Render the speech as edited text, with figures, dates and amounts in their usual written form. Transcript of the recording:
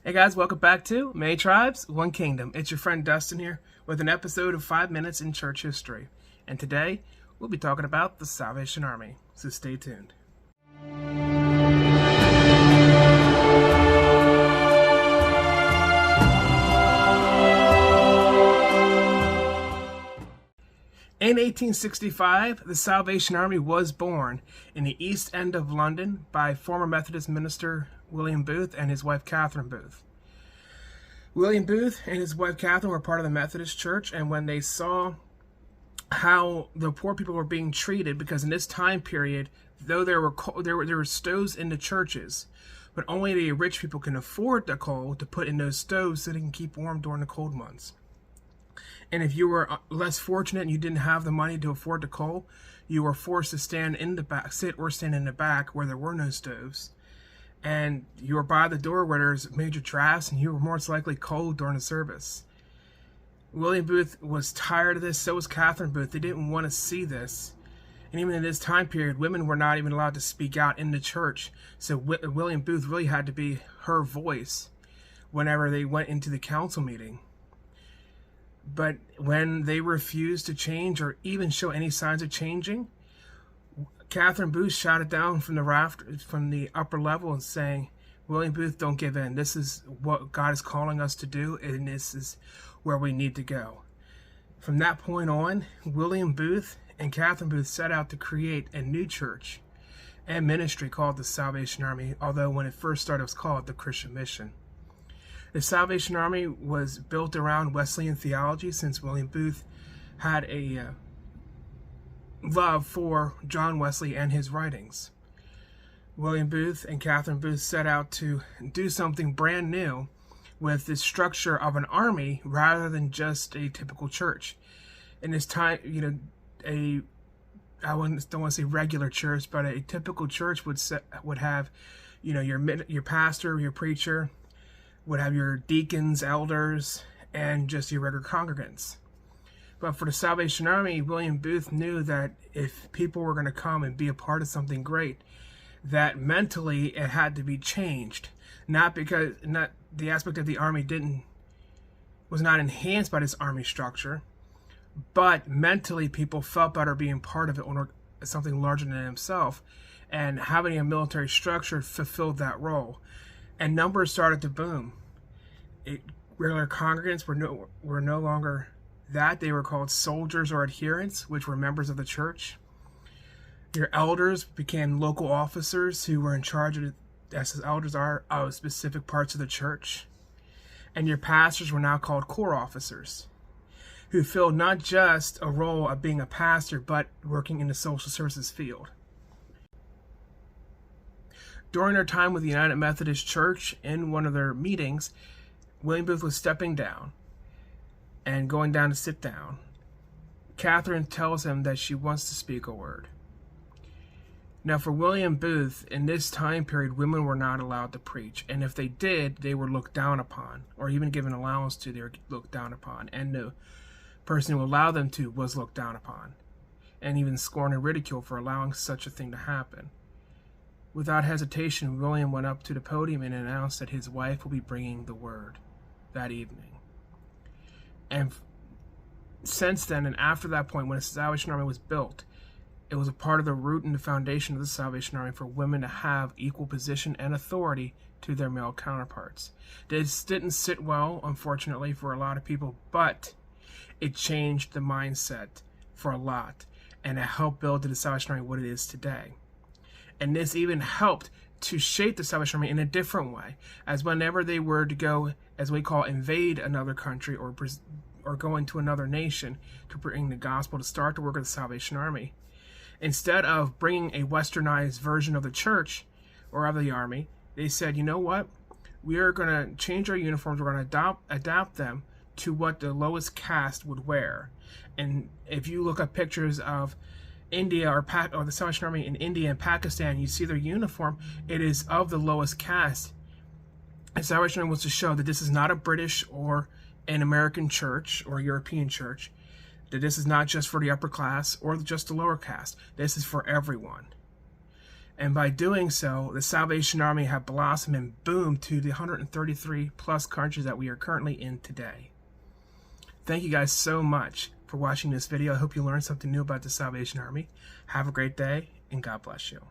Hey guys, welcome back to Many Tribes, One Kingdom. It's your friend Dustin here with an episode of 5 Minutes in Church History. And today, we'll be talking about the Salvation Army, so stay tuned. In 1865, the Salvation Army was born in the East End of London by former Methodist minister William Booth and his wife Catherine Booth. William Booth and his wife Catherine were part of the Methodist Church, and when they saw how the poor people were being treated, because in this time period, though there were stoves in the churches, but only the rich people can afford the coal to put in those stoves so they can keep warm during the cold months. And if you were less fortunate and you didn't have the money to afford the coal, you were forced to stand in the back, sit or stand in the back where there were no stoves. And you were by the door where there's major drafts, and you were most likely cold during the service. William Booth was tired of this, so was Catherine Booth. They didn't want to see this. And even in this time period, women were not even allowed to speak out in the church. So William Booth really had to be her voice whenever they went into the council meeting. But when they refused to change or even show any signs of changing, Catherine Booth shouted down from the upper level and saying, "William Booth, don't give in. This is what God is calling us to do, and this is where we need to go." From that point on, William Booth and Catherine Booth set out to create a new church and ministry called the Salvation Army, although when it first started it was called the Christian Mission. The Salvation Army was built around Wesleyan theology, since William Booth had a love for John Wesley and his writings. William Booth and Catherine Booth set out to do something brand new with the structure of an army rather than just a typical church. In this time, I don't want to say regular church, but a typical church would have, your pastor, your preacher, would have your deacons, elders, and just your regular congregants. But for the Salvation Army, William Booth knew that if people were going to come and be a part of something great, that mentally it had to be changed. Not the aspect of the army was not enhanced by this army structure, but mentally people felt better being part of it or something larger than themselves, and having a military structure fulfilled that role. And numbers started to boom. Regular congregants were no longer that. They were called soldiers or adherents, which were members of the church. Your elders became local officers who were in charge of, as elders are, of specific parts of the church. And your pastors were now called corps officers, who filled not just a role of being a pastor, but working in the social services field. During their time with the United Methodist Church, in one of their meetings, William Booth was stepping down and going down to sit down. Catherine tells him that she wants to speak a word. Now, for William Booth, in this time period, women were not allowed to preach. And if they did, they were looked down upon, or even given allowance to, they were looked down upon. And the person who allowed them to was looked down upon, and even scorned and ridiculed for allowing such a thing to happen. Without hesitation, William went up to the podium and announced that his wife will be bringing the word that evening. And since then, and after that point, when the Salvation Army was built, it was a part of the root and the foundation of the Salvation Army for women to have equal position and authority to their male counterparts. This didn't sit well, unfortunately, for a lot of people, but it changed the mindset for a lot, and it helped build the Salvation Army what it is today. And this even helped to shape the Salvation Army in a different way, as whenever they were to go, as we call, invade another country or go into another nation to bring the gospel, to start the work of the Salvation Army, instead of bringing a westernized version of the church or of the army, they said, you know what? We are going to change our uniforms. We're going to adapt them to what the lowest caste would wear. And if you look at pictures of India or the Salvation Army in India and Pakistan, you see their uniform, it is of the lowest caste. The Salvation Army was to show that this is not a British or an American church or European church, that this is not just for the upper class or just the lower caste. This is for everyone. And by doing so, the Salvation Army had blossomed and boomed to the 133 plus countries that we are currently in today. Thank you guys so much for watching this video. I hope you learned something new about the Salvation Army. Have a great day, and God bless you.